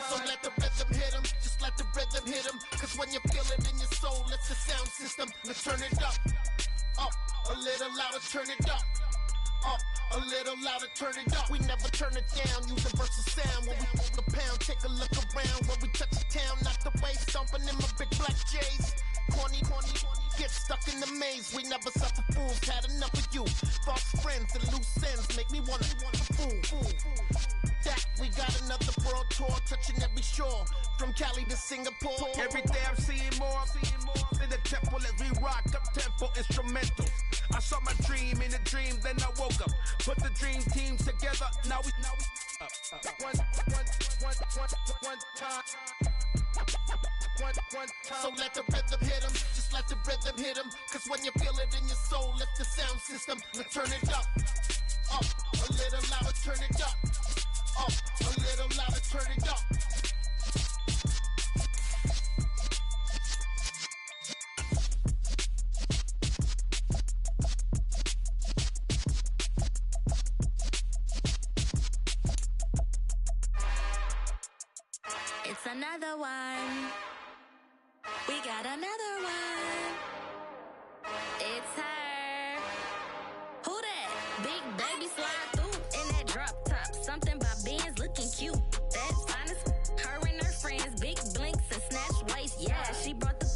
So let the rhythm hit 'em, just let the rhythm hit 'em. Cause when you feel it in your soul, it's the sound system. Let's turn it up, a little louder, turn it up. A little louder, turn it up. We never turn it down, universal sound. When we move the pound, take a look around. When we touch the town, not the way, stomping in my big black J's. Corny, get stuck in the maze. We never suffer fools, had enough of you. False friends and loose ends make me wanna fool. That we got another world tour, touching every shore, from Cali to Singapore. Every day I'm seeing more in the temple as we rock up tempo instrumentals. I saw my dream in a dream, then I woke up. Put the dream teams together, now we one time. So let the rhythm hit 'em, just let the rhythm hit 'em. Cause when you feel it in your soul, it's the sound system. Let's turn it up, a little louder, turn it up, a little louder, turn it up. It's another one. We got another one. It's her. Who that? Big baby slide through in that drop top. Something about Benz looking cute. That's finest. Her and her friends, big blinks and snatch waist. Yeah, she brought the.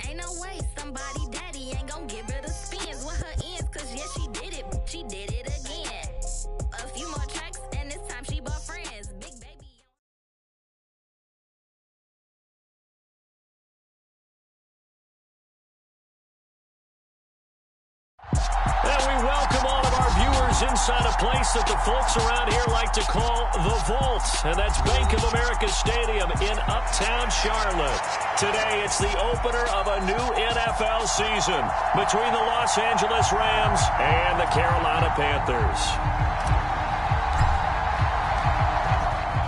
Ain't no way somebody daddy ain't gon' give her the spins with her ends. Cause yeah, she did it. She did it again. A few more tracks and this time she bought friends. Big baby. And we welcome all of our viewers inside a place that the folks around here like to call the Vault. And that's Bank of America Stadium in Uptown Charlotte. Today, it's the opener of a new NFL season between the Los Angeles Rams and the Carolina Panthers.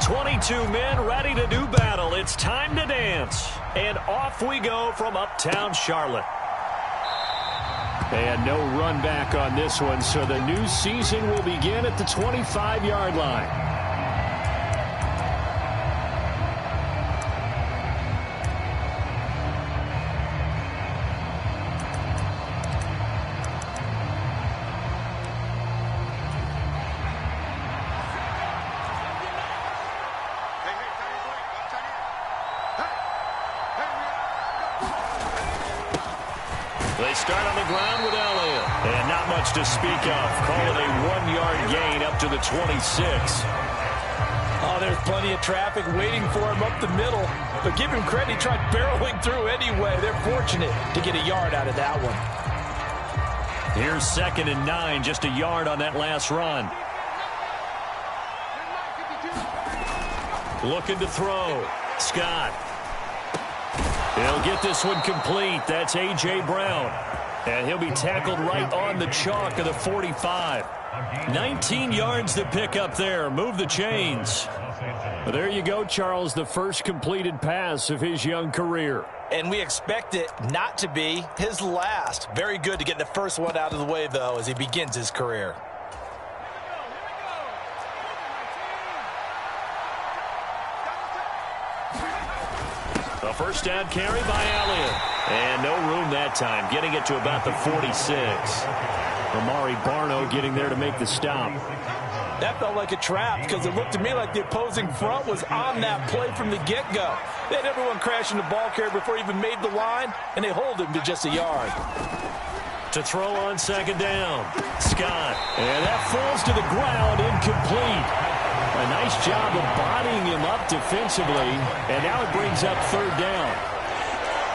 22 men ready to do battle. It's time to dance. And off we go from Uptown Charlotte. And no run back on this one, so the new season will begin at the 25-yard line. They start on the ground with Elliott. And not much to speak of. Call it a 1-yard gain up to the 26. Oh, there's plenty of traffic waiting for him up the middle. But give him credit, he tried barreling through anyway. They're fortunate to get a yard out of that one. Here's 2nd and 9, just a yard on that last run. Looking to throw. Scott. He'll get this one complete. That's A.J. Brown. And he'll be tackled right on the chalk of the 45. 19 yards to pick up there. Move the chains. Well, there you go, Charles, the first completed pass of his young career. And we expect it not to be his last. Very good to get the first one out of the way, though, as he begins his career. A first down carry by Elliott. And no room that time, getting it to about the 46. Amari Barno getting there to make the stop. That felt like a trap because it looked to me like the opposing front was on that play from the get-go. They had everyone crashing the ball carrier before he even made the line, and they hold him to just a yard. To throw on 2nd down, Scott. And that falls to the ground, incomplete. A nice job of bodying him up defensively, and now it brings up 3rd down.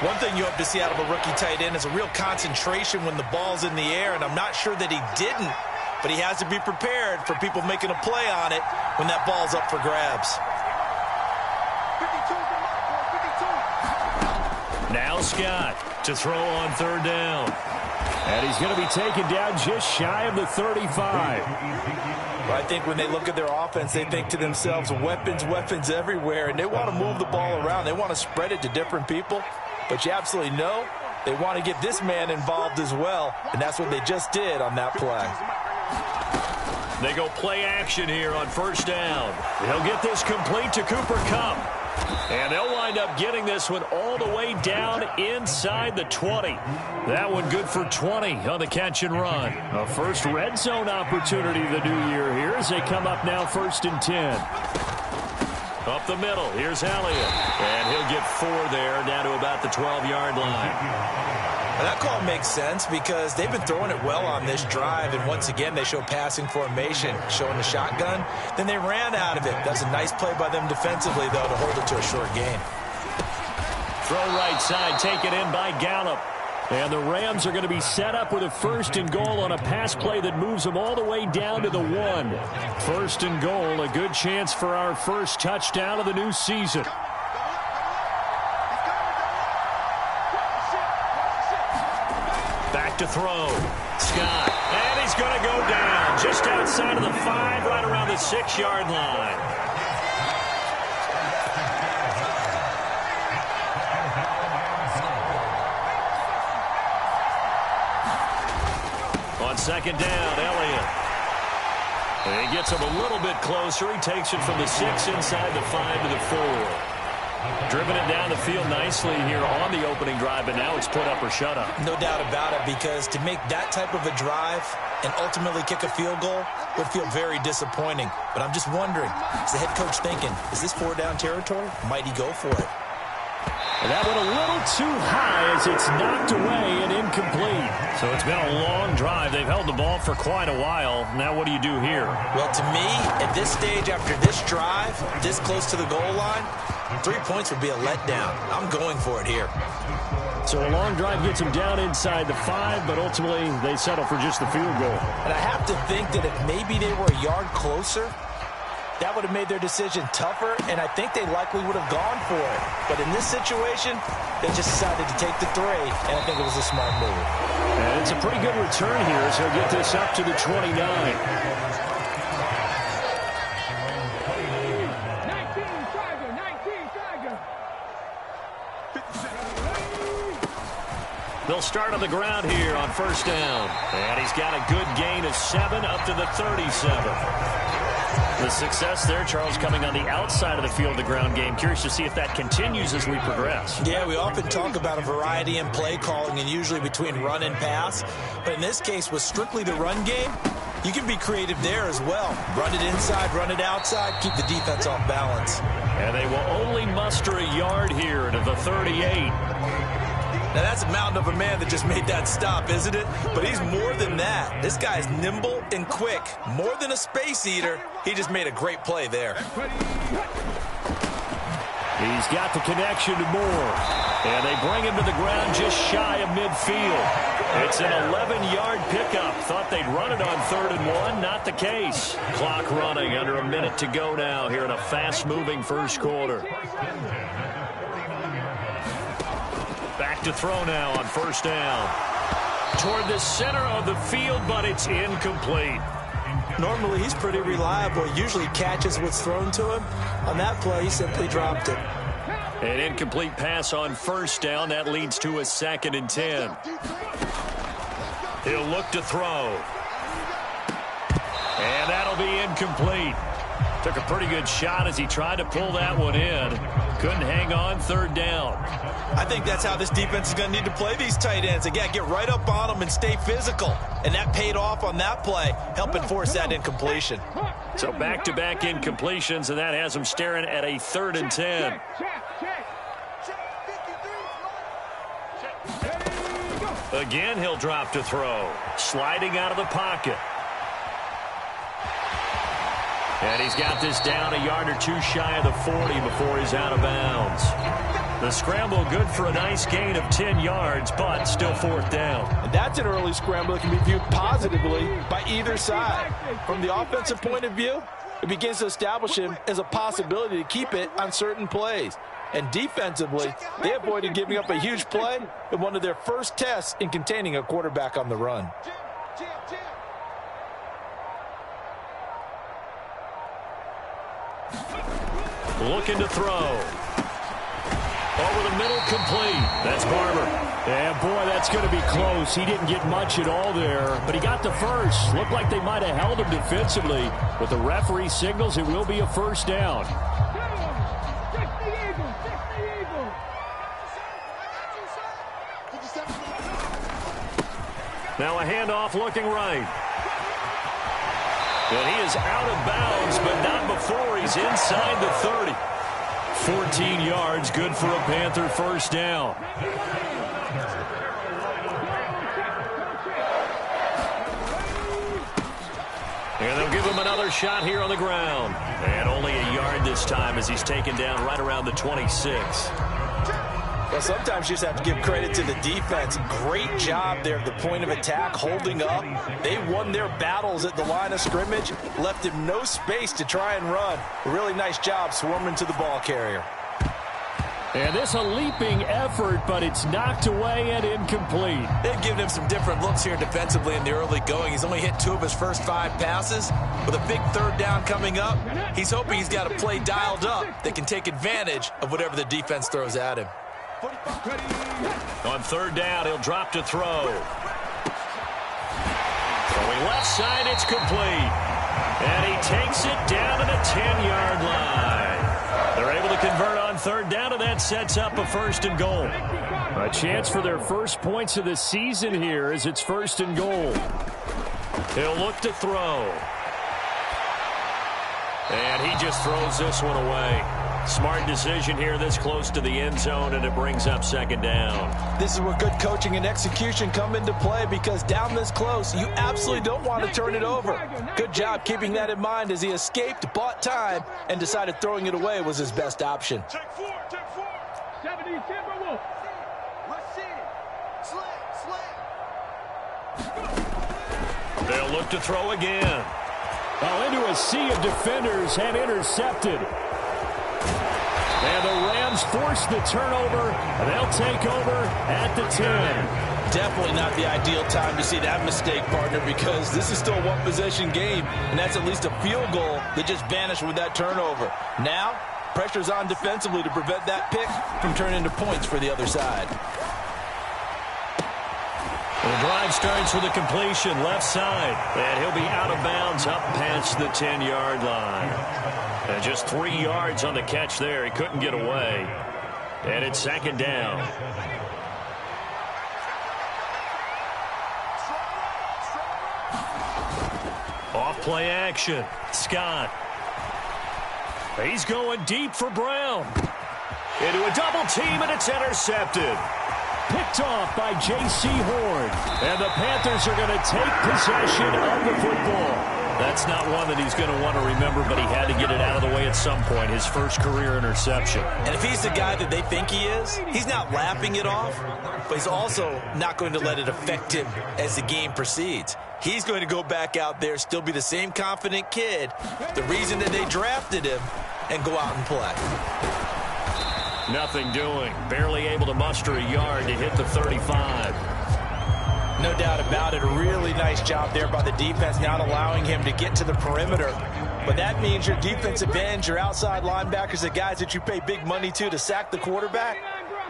One thing you hope to see out of a rookie tight end is a real concentration when the ball's in the air, and I'm not sure that he didn't, but he has to be prepared for people making a play on it when that ball's up for grabs. 52. Now Scott to throw on 3rd down. And he's going to be taken down just shy of the 35. I think when they look at their offense, they think to themselves, weapons, weapons everywhere, and they want to move the ball around. They want to spread it to different people, but you absolutely know they want to get this man involved as well, and that's what they just did on that play. They go play action here on 1st down. He'll get this complete to Cooper Kupp. And they'll wind up getting this one all the way down inside the 20. That one good for 20 on the catch and run. A first red zone opportunity the new year here as they come up now 1st and 10. Up the middle, here's Elliott. And he'll get 4 there, down to about the 12-yard line. Well, that call makes sense because they've been throwing it well on this drive, and once again they show passing formation, showing the shotgun. Then they ran out of it. That's a nice play by them defensively, though, to hold it to a short gain. Throw right side, taken in by Gallup. And the Rams are going to be set up with a 1st and goal on a pass play that moves them all the way down to the 1. 1st and goal, a good chance for our first touchdown of the new season. Back to throw. Scott. And he's going to go down just outside of the 5, right around the 6-yard line. On 2nd down, Elliott. And he gets him a little bit closer. He takes it from the 6 inside the 5 to the 4. Driven it down the field nicely here on the opening drive, but now it's put up or shut up. No doubt about it, because to make that type of a drive and ultimately kick a field goal would feel very disappointing. But I'm just wondering, is the head coach thinking, is this 4-down territory? Might he go for it? And that went a little too high as it's knocked away and incomplete. So it's been a long drive. They've held the ball for quite a while. Now what do you do here? Well, to me, at this stage after this drive, this close to the goal line, 3 points would be a letdown. I'm going for it here. So a long drive gets them down inside the 5, but ultimately they settle for just the field goal. And I have to think that if maybe they were a yard closer, that would have made their decision tougher, and I think they likely would have gone for it. But in this situation, they just decided to take the 3, and I think it was a smart move. And it's a pretty good return here, so he'll get this up to the 29. They'll start on the ground here on 1st down. And he's got a good gain of 7 up to the 37. The success there, Charles, coming on the outside of the field, the ground game. Curious to see if that continues as we progress. Yeah, we often talk about a variety in play calling and usually between run and pass. But in this case, with strictly the run game, you can be creative there as well. Run it inside, run it outside, keep the defense off balance. And they will only muster a yard here to the 38. Now, that's a mountain of a man that just made that stop, isn't it? But he's more than that. This guy's nimble and quick. More than a space eater. He just made a great play there. He's got the connection to Moore. And they bring him to the ground just shy of midfield. It's an 11-yard pickup. Thought they'd run it on 3rd and 1. Not the case. Clock running, under a minute to go now here in a fast-moving first quarter. Back to throw now on 1st down. Toward the center of the field, but it's incomplete. Normally, he's pretty reliable. He usually catches what's thrown to him. On that play, he simply dropped it. An incomplete pass on 1st down. That leads to a 2nd and 10. He'll look to throw. And that'll be incomplete. Took a pretty good shot as he tried to pull that one in. Couldn't hang on 3rd down. I think that's how this defense is going to need to play these tight ends. They got to get right up on them and stay physical. And that paid off on that play, helping force that incompletion. So back-to-back incompletions, and that has them staring at a 3rd and 10. Again, he'll drop to throw. Sliding out of the pocket. And he's got this down a yard or 2 shy of the 40 before he's out of bounds. The scramble good for a nice gain of 10 yards, but still 4th down. And that's an early scramble that can be viewed positively by either side. From the offensive point of view, it begins to establish him as a possibility to keep it on certain plays. And defensively, they avoided giving up a huge play in one of their first tests in containing a quarterback on the run. Looking to throw. Over the middle, complete. That's Barber. And boy, that's going to be close. He didn't get much at all there, but he got the first. Looked like they might have held him defensively, but the referee signals it will be a 1st down. Now a handoff looking right. And he is out of bounds, but not before he's inside the 30. 14 yards, good for a Panther first down. And they'll give him another shot here on the ground. And only a yard this time as he's taken down right around the 26. Well, sometimes you just have to give credit to the defense. Great job there at the point of attack, holding up. They won their battles at the line of scrimmage, left him no space to try and run. A really nice job swarming to the ball carrier. And this a leaping effort, but it's knocked away and incomplete. They've given him some different looks here defensively in the early going. He's only hit 2 of his first 5 passes. With a big third down coming up, he's hoping he's got a play dialed up that can take advantage of whatever the defense throws at him. On third down, he'll drop to throw. Throwing left side, it's complete. And he takes it down to the 10-yard line. They're able to convert on third down, and that sets up a first and goal. A chance for their first points of the season here as it's first and goal. He'll look to throw. And he just throws this one away. Smart decision here this close to the end zone, and it brings up second down. This is where good coaching and execution come into play, because down this close, you absolutely don't want to turn it over. Good job keeping that in mind as he escaped, bought time, and decided throwing it away was his best option. Take four. 70 Timberwolves. Let's see it. They'll look to throw again. Into a sea of defenders and intercepted. And the Rams force the turnover. They'll take over at the 10. Definitely not the ideal time to see that mistake, partner, because this is still a one-possession game, and that's at least a field goal that just vanished with that turnover. Now, pressure's on defensively to prevent that pick from turning into points for the other side. The drive starts with a completion left side, and he'll be out of bounds up past the 10-yard line. And just 3 yards on the catch there. He couldn't get away. And it's second down. Off play action. Scott. He's going deep for Brown. Into a double team, and it's intercepted. Picked off by J.C. Horn. And the Panthers are going to take possession of the football. That's not one that he's going to want to remember, but he had to get it out of the way at some point. His first career interception. And if he's the guy that they think he is, he's not laughing it off, but he's also not going to let it affect him as the game proceeds. He's going to go back out there, still be the same confident kid, the reason that they drafted him, and go out and play. Nothing doing. Barely able to muster a yard to hit the 35. No doubt about it. A really nice job there by the defense, not allowing him to get to the perimeter. But that means your defensive ends, your outside linebackers, the guys that you pay big money to sack the quarterback,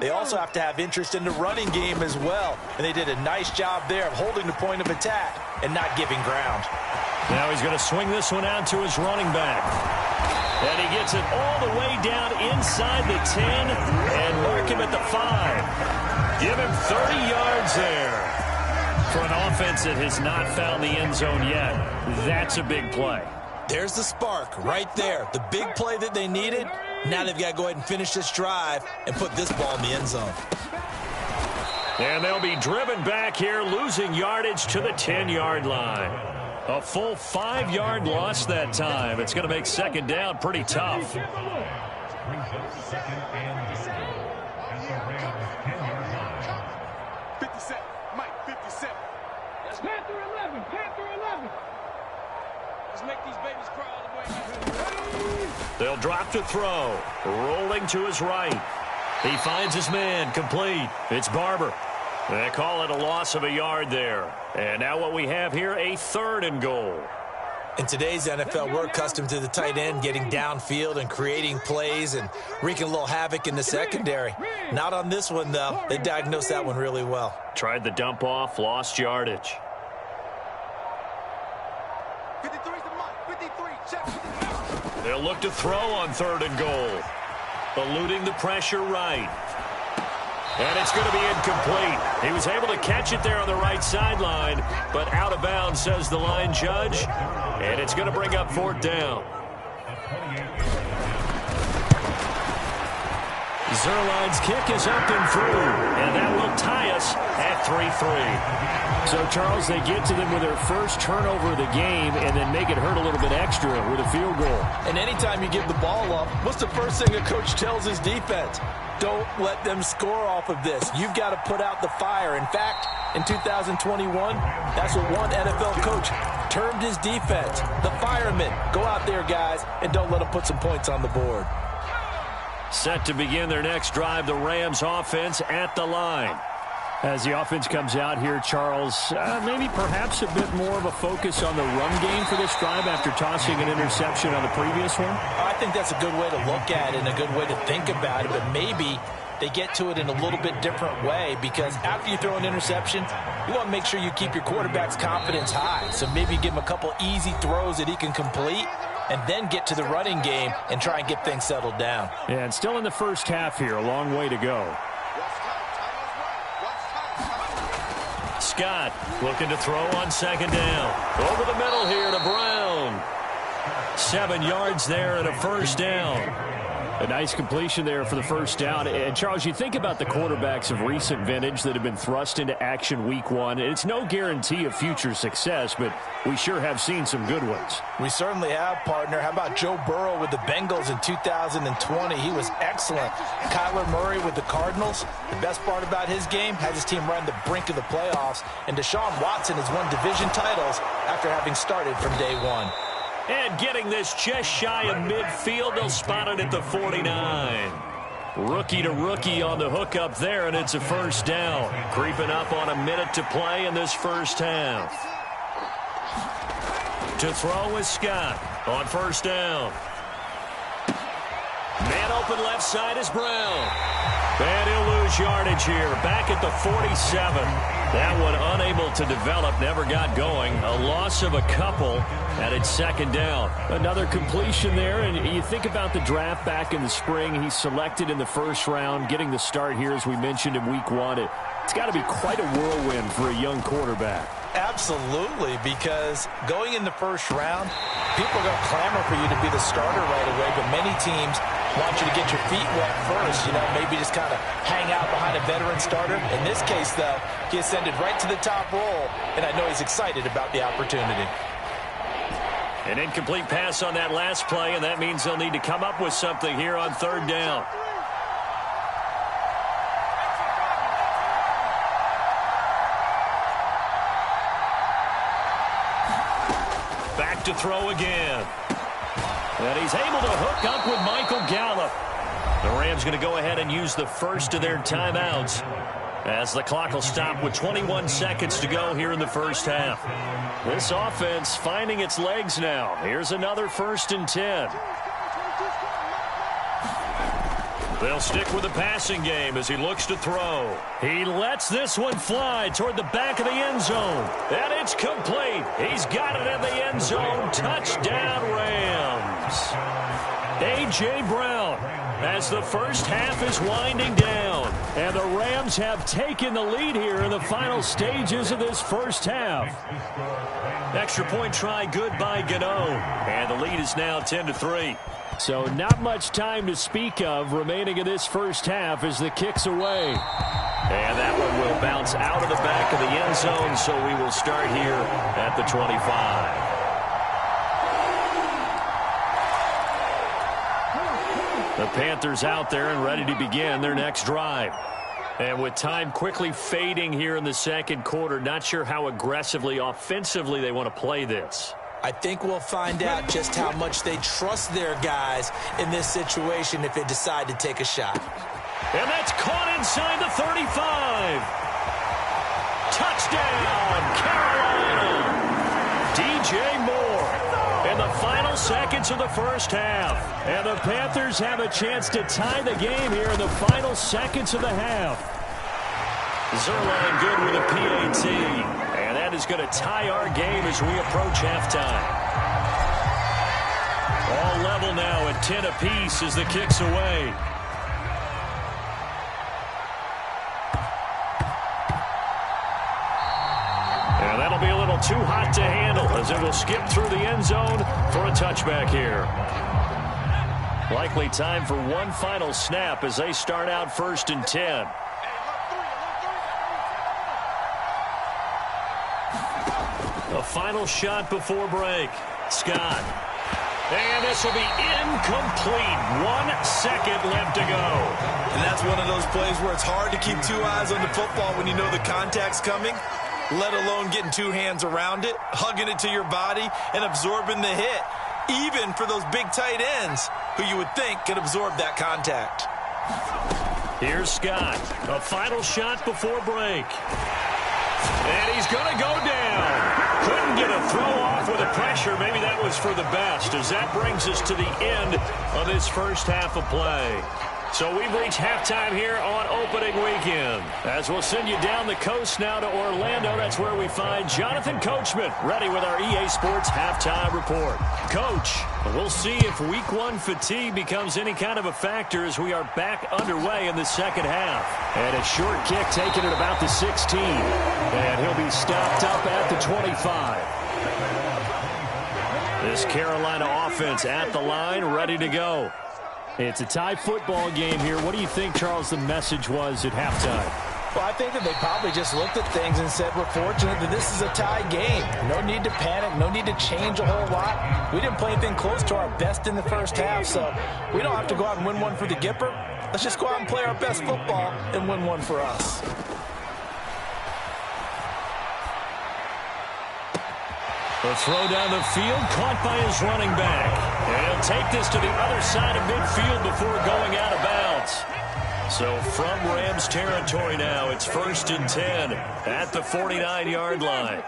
they also have to have interest in the running game as well. And they did a nice job there of holding the point of attack and not giving ground. Now he's going to swing this one out to his running back. And he gets it all the way down inside the 10 and mark him at the 5. Give him 30 yards there. For an offense that has not found the end zone yet, that's a big play. There's the spark right there. The big play that they needed. Now they've got to go ahead and finish this drive and put this ball in the end zone. And they'll be driven back here, losing yardage to the 10-yard line. A full 5-yard loss that time. It's going to make second down pretty tough. They'll drop to throw. Rolling to his right. He finds his man. Complete. It's Barber. They call it a loss of a yard there. And now what we have here, a third and goal. In today's NFL, we're accustomed to the tight end getting downfield and creating plays and wreaking a little havoc in the secondary. Not on this one, though. They diagnosed that one really well. Tried the dump off, lost yardage. 53's the mark. 53, check. They'll look to throw on third and goal. Eluding the pressure right. And it's going to be incomplete. He was able to catch it there on the right sideline, but out of bounds, says the line judge. And it's going to bring up 4th down. Zerline's kick is up and through, and that will tie us at 3-3. So, Charles, they get to them with their first turnover of the game and then make it hurt a little bit extra with a field goal. And anytime you give the ball up, what's the first thing a coach tells his defense? Don't let them score off of this. You've got to put out the fire. In fact, in 2021, that's what one NFL coach termed his defense. The firemen. Go out there, guys, and don't let them put some points on the board. Set to begin their next drive, the Rams offense at the line. As the offense comes out here, Charles, maybe perhaps a bit more of a focus on the run game for this drive after tossing an interception on the previous one? I think that's a good way to look at it and a good way to think about it, but maybe they get to it in a little bit different way, because after you throw an interception, you want to make sure you keep your quarterback's confidence high. So maybe give him a couple easy throws that he can complete, and then get to the running game and try and get things settled down. Yeah, and still in the first half here, a long way to go. Scott looking to throw on 2nd down. Over the middle here to Brown. 7 yards there and a 1st down. A nice completion there for the 1st down. And, Charles, you think about the quarterbacks of recent vintage that have been thrust into action week 1. It's no guarantee of future success, but we sure have seen some good ones. We certainly have, partner. How about Joe Burrow with the Bengals in 2020? He was excellent. Kyler Murray with the Cardinals. The best part about his game, has his team right on the brink of the playoffs. And Deshaun Watson has won division titles after having started from day 1. And getting this just shy of midfield, they'll spot it at the 49. Rookie to rookie on the hook up there, and it's a 1st down. Creeping up on a minute to play in this first half. To throw is Scott on 1st down. Man open left side is Brown. And he'll lose yardage here. Back at the 47. That one unable to develop, never got going. A loss of a couple, and it's 2nd down. Another completion there, and you think about the draft back in the spring. He's selected in the 1st round, getting the start here, as we mentioned in week 1. It's got to be quite a whirlwind for a young quarterback. Absolutely, because going in the 1st round, people are going to clamor for you to be the starter right away, but many teams want you to get your feet wet first, maybe just kind of hang out behind a veteran starter. In this case, though, he ascended right to the top role, and I know he's excited about the opportunity. An incomplete pass on that last play, and that means they'll need to come up with something here on 3rd down. Back to throw again. And he's able to hook up with Michael Gallup. The Rams going to go ahead and use the first of their timeouts as the clock will stop with 21 seconds to go here in the first half. This offense finding its legs now. Here's another 1st and 10. They'll stick with the passing game as he looks to throw. He lets this one fly toward the back of the end zone. And it's complete. He's got it in the end zone. Touchdown, Rams. A.J. Brown as the first half is winding down. And the Rams have taken the lead here in the final stages of this first half. Extra point try good by Gano. And the lead is now 10-3. So not much time to speak of remaining in this first half as the kick's away. And that one will bounce out of the back of the end zone, so we will start here at the 25. The Panthers out there and ready to begin their next drive. And with time quickly fading here in the 2nd quarter, not sure how aggressively, offensively they want to play this. I think we'll find out just how much they trust their guys in this situation if they decide to take a shot. And that's caught inside the 35. Touchdown, Carolina. DJ Moore in the final seconds of the first half. And the Panthers have a chance to tie the game here in the final seconds of the half. Zerline good with a PAT. And that is going to tie our game as we approach halftime. All level now at 10 apiece as the kick's away. too hot to handle as it will skip through the end zone for a touchback here. Likely time for one final snap as they start out 1st and 10. A final shot before break. Scott. And this will be incomplete. 1 second left to go. And that's one of those plays where it's hard to keep two eyes on the football when you know the contact's coming, let alone getting two hands around it, hugging it to your body, and absorbing the hit, even for those big tight ends who you would think could absorb that contact. Here's Scott. A final shot before break. And he's going to go down. Couldn't get a throw off with the pressure. Maybe that was for the best, as that brings us to the end of this first half of play. So we've reached halftime here on opening weekend. As we'll send you down the coast now to Orlando, that's where we find Jonathan Coachman ready with our EA Sports Halftime Report. Coach, we'll see if Week 1 fatigue becomes any kind of a factor as we are back underway in the second half. And a short kick taken at about the 16. And he'll be stopped up at the 25. This Carolina offense at the line, ready to go. It's a tie football game here. What do you think, Charles, the message was at halftime? Well, I think that they probably just looked at things and said, we're fortunate that this is a tie game. No need to panic. No need to change a whole lot. We didn't play anything close to our best in the first half, so we don't have to go out and win one for the Gipper. Let's just go out and play our best football and win one for us. The throw down the field, caught by his running back. And he'll take this to the other side of midfield before going out of bounds. So from Rams territory now, it's 1st and 10 at the 49-yard line.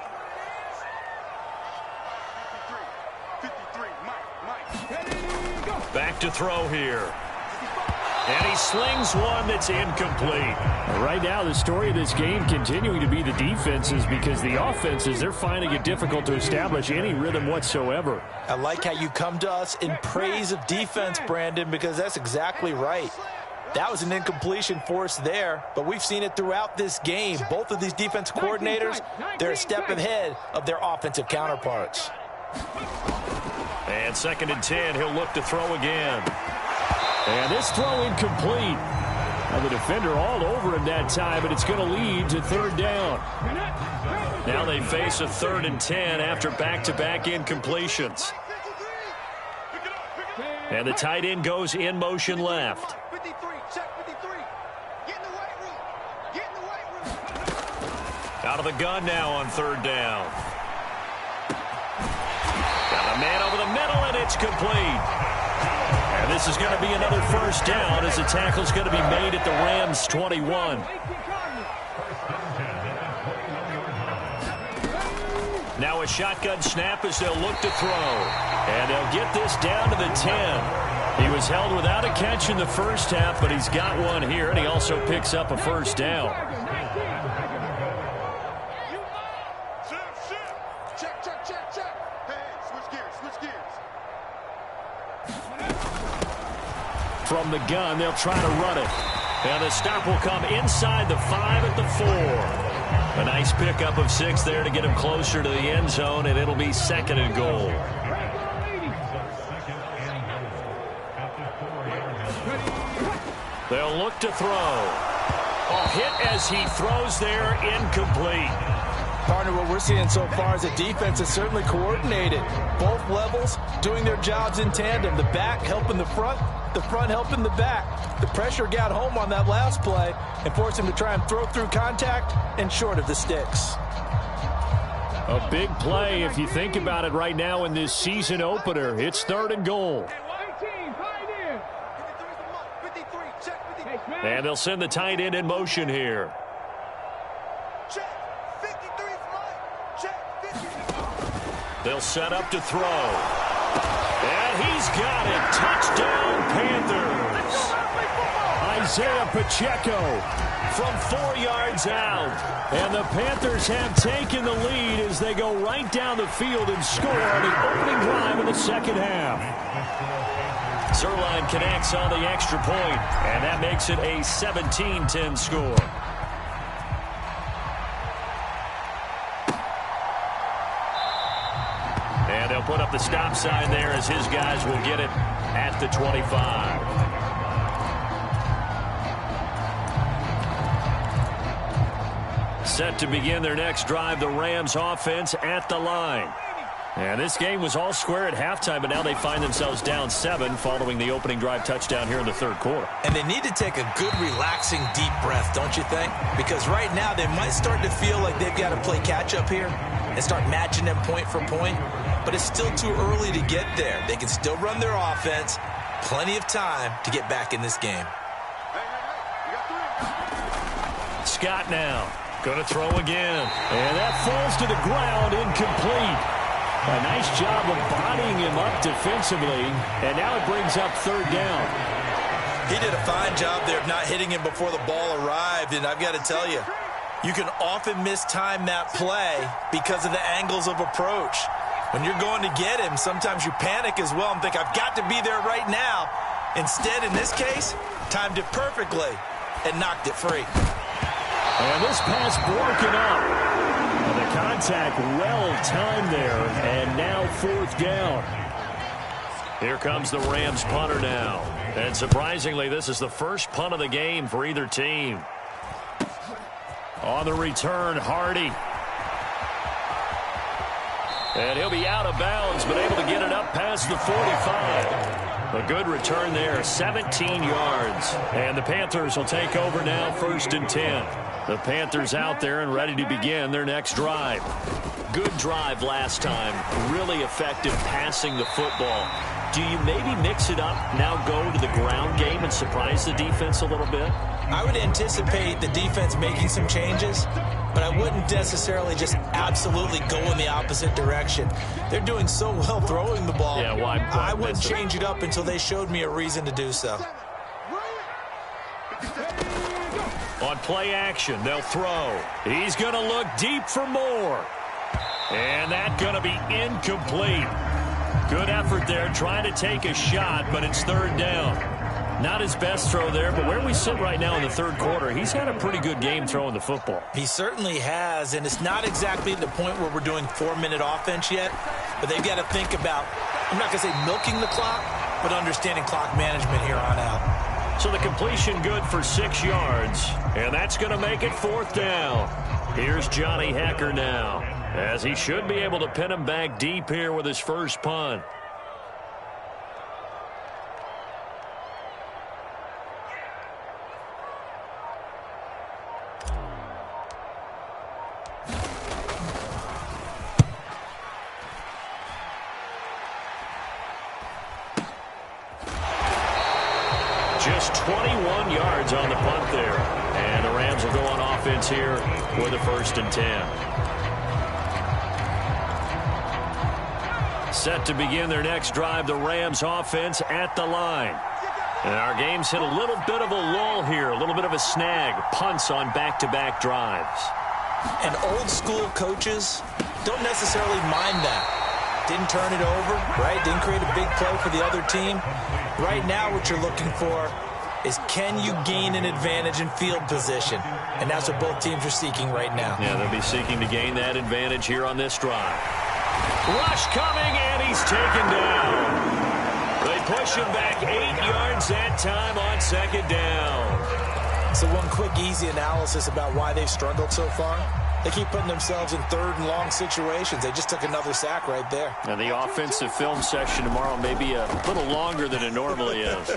Back to throw here. And he slings one that's incomplete. Right now, the story of this game continuing to be the defenses, because the offenses, they're finding it difficult to establish any rhythm whatsoever. I like how you come to us in praise of defense, Brandon, because that's exactly right. That was an incompletion forced there, but we've seen it throughout this game. Both of these defense coordinators, they're a step ahead of their offensive counterparts. And 2nd and 10, he'll look to throw again. And this throw incomplete. Now the defender all over him that time, but it's going to lead to 3rd down. Now they face a 3rd and 10 after back-to-back incompletions. And the tight end goes in motion left. Out of the gun now on 3rd down. Got a man over the middle, and it's complete. And this is going to be another 1st down as the tackle's going to be made at the Rams' 21. Now a shotgun snap as they'll look to throw. And they'll get this down to the 10. He was held without a catch in the first half, but he's got one here, and he also picks up a 1st down. From the gun, they'll try to run it. And the stop will come inside the 5 at the 4. A nice pickup of 6 there to get him closer to the end zone, and it'll be 2nd and goal. They'll look to throw. A hit as he throws there, incomplete. Partner, what we're seeing so far is a defense that's certainly coordinated. Both levels doing their jobs in tandem. The back helping the front helping the back. The pressure got home on that last play and forced him to try and throw through contact and short of the sticks. A big play if you think about it right now in this season opener. It's 3rd and goal. And they'll send the tight end in motion here. They'll set up to throw. And he's got it. Touchdown, Panthers. Isaiah Pacheco from 4 yards out. And the Panthers have taken the lead as they go right down the field and score on the opening drive of the second half. Zerline connects on the extra point, and that makes it a 17-10 score. He'll put up the stop sign there as his guys will get it at the 25. Set to begin their next drive, the Rams offense at the line. And this game was all square at halftime, but now they find themselves down 7 following the opening drive touchdown here in the third quarter. And they need to take a good, relaxing, deep breath, don't you think? Because right now they might start to feel like they've got to play catch-up here and start matching them point for point. But it's still too early to get there. They can still run their offense. Plenty of time to get back in this game. Scott now. Going to throw again. And that falls to the ground, incomplete. A nice job of bodying him up defensively. And now it brings up third down. He did a fine job there of not hitting him before the ball arrived. And I've got to tell you, you can often mistime that play because of the angles of approach. When you're going to get him, sometimes you panic as well and think, I've got to be there right now. Instead, in this case, timed it perfectly and knocked it free. And this pass broken up. And the contact well-timed there. And now fourth down. Here comes the Rams punter now. And surprisingly, this is the first punt of the game for either team. On the return, Hardy. And he'll be out of bounds, but able to get it up past the 45. A good return there, 17 yards. And the Panthers will take over now, 1st and 10. The Panthers out there and ready to begin their next drive. Good drive last time. Really effective passing the football. Do you maybe mix it up, now go to the ground game and surprise the defense a little bit? I would anticipate the defense making some changes, but I wouldn't necessarily just absolutely go in the opposite direction. They're doing so well throwing the ball. Yeah, why I wouldn't change it up until they showed me a reason to do so. On play action, they'll throw. He's going to look deep for more. And that's going to be incomplete. Good effort there, trying to take a shot, but it's third down. Not his best throw there, but where we sit right now in the third quarter, he's had a pretty good game throwing the football. He certainly has, and it's not exactly the point where we're doing 4-minute offense yet, but they've got to think about, I'm not going to say milking the clock, but understanding clock management here on out. So the completion good for 6 yards, and that's going to make it fourth down. Here's Johnny Hecker now, as he should be able to pin him back deep here with his first punt. Just 21 yards on the punt there. And the Rams will go on offense here with a 1st and 10. Set to begin their next drive, the Rams offense at the line. And our game's hit a little bit of a lull here, a little bit of a snag. Punts on back-to-back drives. And old school coaches don't necessarily mind that. Didn't turn it over, right? Didn't create a big play for the other team. Right now what you're looking for is, can you gain an advantage in field position? And that's what both teams are seeking right now. Yeah, they'll be seeking to gain that advantage here on this drive. Rush coming, and he's taken down. They push him back 8 yards that time on 2nd down. So one quick, easy analysis about why they've struggled so far. They keep putting themselves in 3rd and long situations. They just took another sack right there. And the offensive film session tomorrow may be a little longer than it normally is.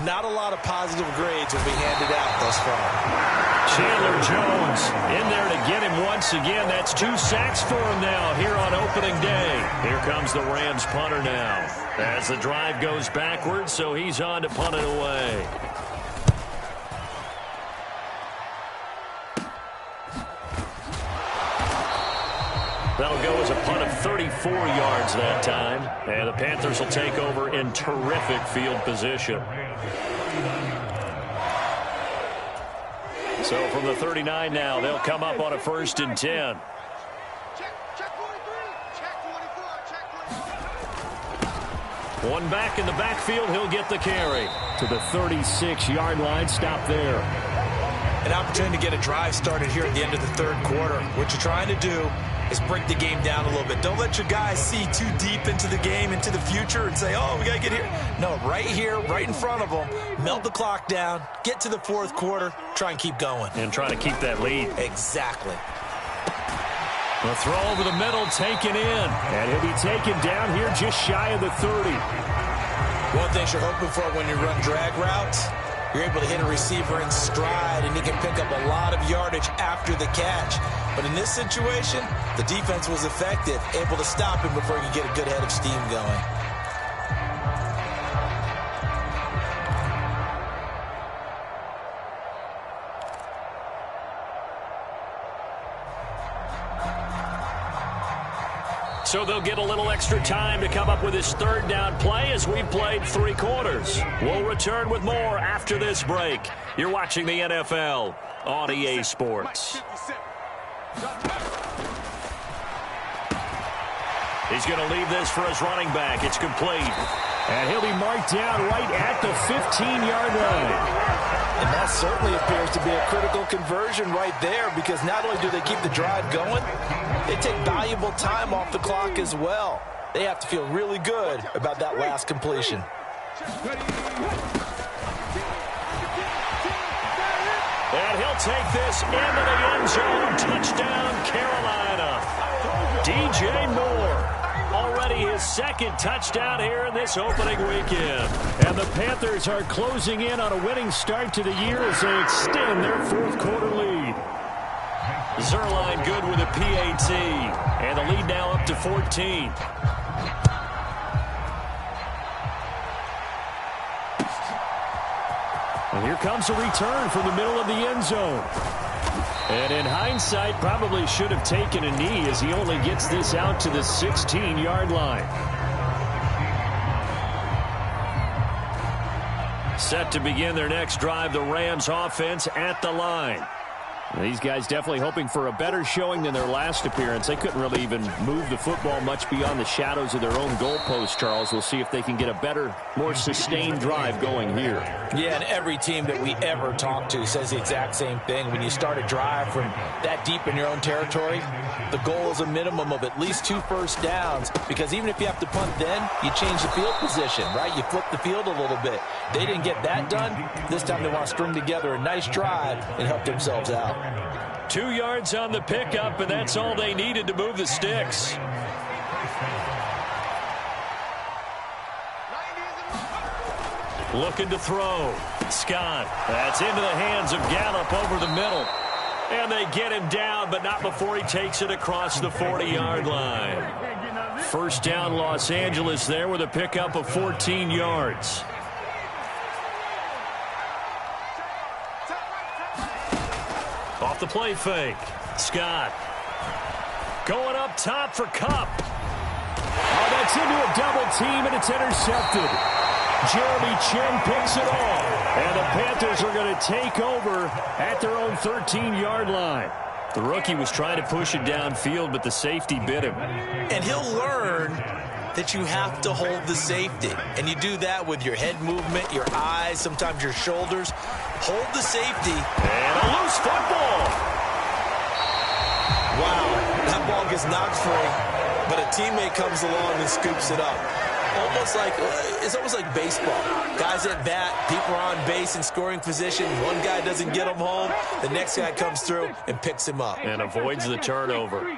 Not a lot of positive grades will be handed out thus far. Chandler Jones in there to get him once again. That's 2 sacks for him now here on opening day. Here comes the Rams punter now. As the drive goes backwards, so he's on to punt it away. That'll go as a punt of 34 yards that time. And the Panthers will take over in terrific field position. So from the 39 now, they'll come up on a 1st and 10. One back in the backfield, he'll get the carry. To the 36-yard line, stop there. An opportunity to get a drive started here at the end of the 3rd quarter. What you're trying to do is break the game down a little bit. Don't let your guys see too deep into the game, into the future, and say, oh, we got to get here. No, right here, right in front of them, melt the clock down, get to the fourth quarter, try and keep going. And try to keep that lead. Exactly. The throw over the middle, taken in. And he'll be taken down here just shy of the 30. One thing you're hoping for when you run drag routes, you're able to hit a receiver in stride, and he can pick up a lot of yardage after the catch. But in this situation, the defense was effective, able to stop him before he could get a good head of steam going. So they'll get a little extra time to come up with his third down play as we've played 3 quarters. We'll return with more after this break. You're watching the NFL on EA Sports. He's going to leave this for his running back. It's complete. And he'll be marked down right at the 15-yard line. And that certainly appears to be a critical conversion right there, because not only do they keep the drive going, they take valuable time off the clock as well. They have to feel really good about that last completion. And he'll take this into the end zone. Touchdown, Carolina. DJ Moore. Already his second touchdown here in this opening weekend. And the Panthers are closing in on a winning start to the year as they extend their fourth quarter lead. Zerline good with a PAT. And the lead now up to 14. And here comes a return from the middle of the end zone. And in hindsight, probably should have taken a knee as he only gets this out to the 16-yard line. Set to begin their next drive, the Rams offense at the line. These guys definitely hoping for a better showing than their last appearance. They couldn't really even move the football much beyond the shadows of their own goalpost, Charles. We'll see if they can get a better, more sustained drive going here. Yeah, and every team that we ever talk to says the exact same thing. When you start a drive from that deep in your own territory, the goal is a minimum of at least 2 first downs, because even if you have to punt then, you change the field position, right? You flip the field a little bit. They didn't get that done. This time they want to string together a nice drive and help themselves out. 2 yards on the pickup, and that's all they needed to move the sticks. Looking to throw. Scott. That's into the hands of Gallup over the middle. And they get him down, but not before he takes it across the 40-yard line. First down, Los Angeles there with a pickup of 14 yards. Off the play fake. Scott. Going up top for Kupp. Oh, that's into a double team, and it's intercepted. Jeremy Chin picks it off. And the Panthers are going to take over at their own 13-yard line. The rookie was trying to push it downfield, but the safety bit him. And he'll learn that you have to hold the safety. And you do that with your head movement, your eyes, sometimes your shoulders. Hold the safety. And a loose football. Wow, that ball gets knocked free, but a teammate comes along and scoops it up. It's almost like baseball. Guys at bat, people are on base in scoring position. One guy doesn't get him home. The next guy comes through and picks him up. And avoids the turnover.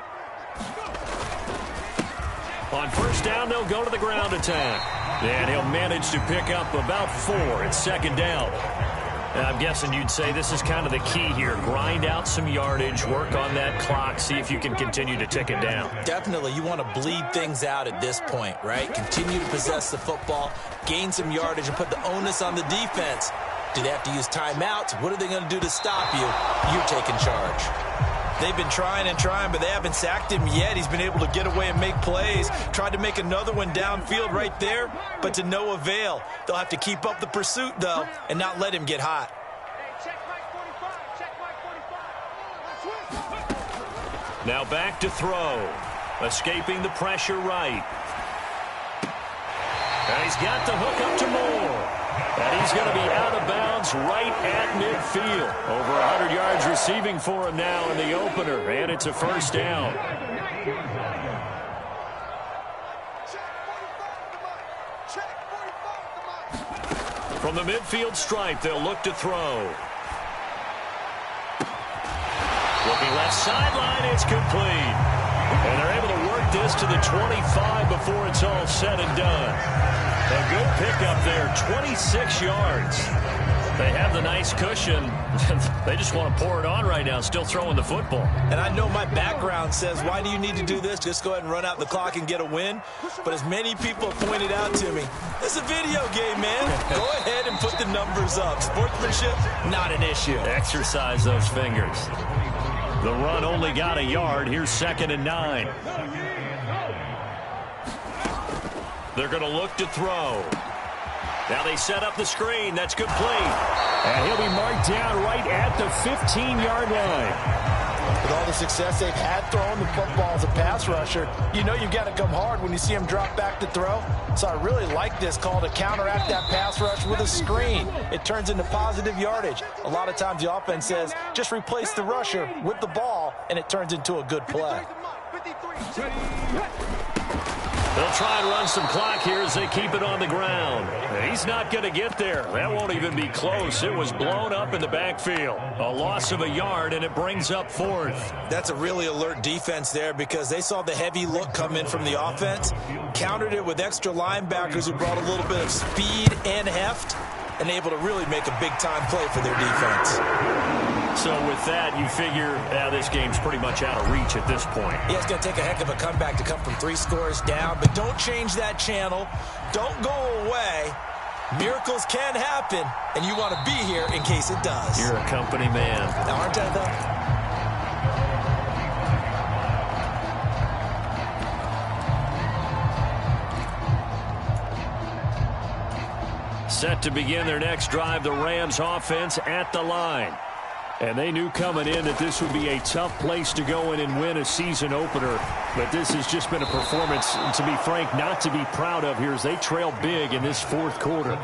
On first down, they'll go to the ground attack. And he'll manage to pick up about 4. It's second down. And I'm guessing you'd say this is kind of the key here. Grind out some yardage, work on that clock, see if you can continue to tick it down. Definitely. You want to bleed things out at this point, right? Continue to possess the football, gain some yardage, and put the onus on the defense. Do they have to use timeouts? What are they going to do to stop you? You're taking charge. They've been trying and trying, but they haven't sacked him yet. He's been able to get away and make plays. Tried to make another one downfield right there, but to no avail. They'll have to keep up the pursuit, though, and not let him get hot. Now back to throw. Escaping the pressure right. And he's got the hook up to Moore. And he's going to be out of bounds right at midfield. Over 100 yards receiving for him now in the opener, and it's a first down. From the midfield stripe, they'll look to throw. Looking left sideline, it's complete. And they're able to work this to the 25 before it's all said and done. A good pickup there, 26 yards. They have the nice cushion. They just want to pour it on right now, still throwing the football. And I know my background says, why do you need to do this? Just go ahead and run out the clock and get a win. But as many people have pointed out to me, it's a video game, man. Go ahead and put the numbers up. Sportsmanship, not an issue. Exercise those fingers. The run only got a yard. Here's 2nd and 9. They're going to look to throw. Now they set up the screen. That's complete. And he'll be marked down right at the 15-yard line. With all the success they've had throwing the football as a pass rusher, you know you've got to come hard when you see him drop back to throw. So I really like this call to counteract that pass rush with a screen. It turns into positive yardage. A lot of times the offense says, just replace the rusher with the ball, and it turns into a good play. They'll try and run some clock here as they keep it on the ground. He's not going to get there. That won't even be close. It was blown up in the backfield. A loss of a yard, and it brings up 4th. That's a really alert defense there because they saw the heavy look come in from the offense, countered it with extra linebackers who brought a little bit of speed and heft, and able to really make a big-time play for their defense. So with that, you figure this game's pretty much out of reach at this point. Yeah, it's going to take a heck of a comeback to come from 3 scores down, but don't change that channel. Don't go away. Miracles can happen, and you want to be here in case it does. You're a company man. Now, aren't I, though? Set to begin their next drive, the Rams offense at the line. And they knew coming in that this would be a tough place to go in and win a season opener. But this has just been a performance, to be frank, not to be proud of here as they trail big in this 4th quarter.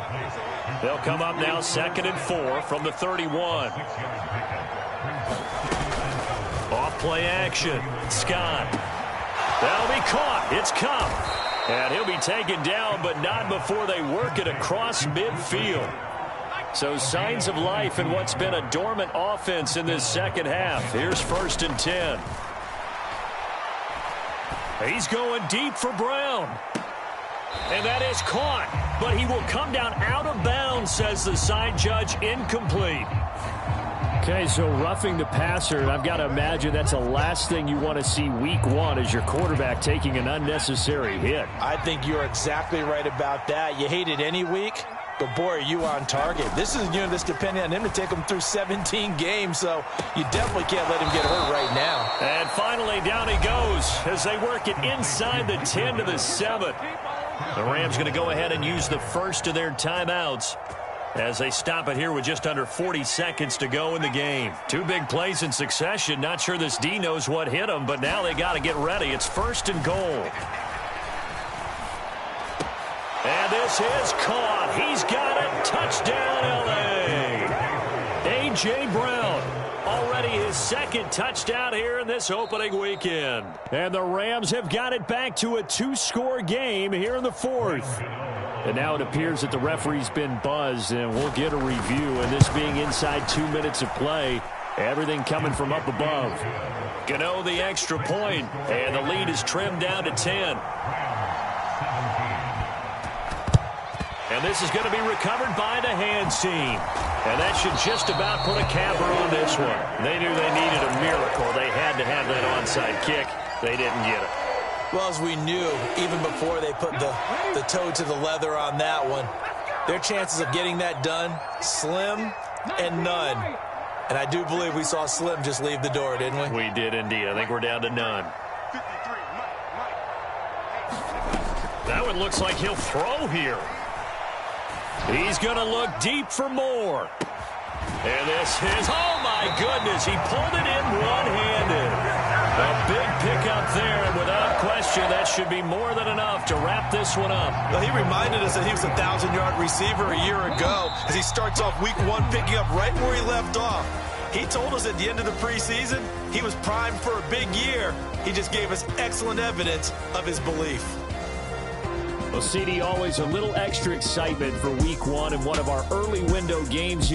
They'll come up now 2nd and 4 from the 31. Off play action. Scott. That'll be caught. It's Cup. And he'll be taken down, but not before they work it across midfield. So signs of life in what's been a dormant offense in this second half. Here's 1st and 10. He's going deep for Brown. And that is caught. But he will come down out of bounds, says the side judge. Incomplete. Okay, so roughing the passer, and I've got to imagine that's the last thing you want to see week 1 as your quarterback taking an unnecessary hit. I think you're exactly right about that. You hate it any week, but boy, are you on target. This is a unit that's depending on him to take him through 17 games, so you definitely can't let him get hurt right now. And finally, down he goes as they work it inside the 10 to the 7. The Rams going to go ahead and use the first of their timeouts as they stop it here with just under 40 seconds to go in the game. 2 big plays in succession. Not sure this D knows what hit him, but now they got to get ready. It's 1st and goal. And this is caught. He's got it. Touchdown, L.A. A.J. Brown. Already his 2nd touchdown here in this opening weekend. And the Rams have got it back to a 2-score game here in the 4th. And now it appears that the referee's been buzzed, and we'll get a review. And this being inside 2 minutes of play, everything coming from up above. Gano the extra point, and the lead is trimmed down to 10. And this is going to be recovered by the hands team. And that should just about put a capper on this one. They knew they needed a miracle. They had to have that onside kick. They didn't get it. Well, as we knew, even before they put the toe to the leather on that one, their chances of getting that done, slim and none. And I do believe we saw Slim just leave the door, didn't we? We did indeed. I think we're down to none. That one looks like he'll throw here. He's going to look deep for more. And this is, oh my goodness, he pulled it in one-handed. A big pickup there, and without question, trust you. That should be more than enough to wrap this one up. Well, he reminded us that he was a 1,000-yard receiver a year ago as he starts off week 1 picking up right where he left off. He told us at the end of the preseason he was primed for a big year. He just gave us excellent evidence of his belief. Well, CD, always a little extra excitement for week 1 and one of our early window games here.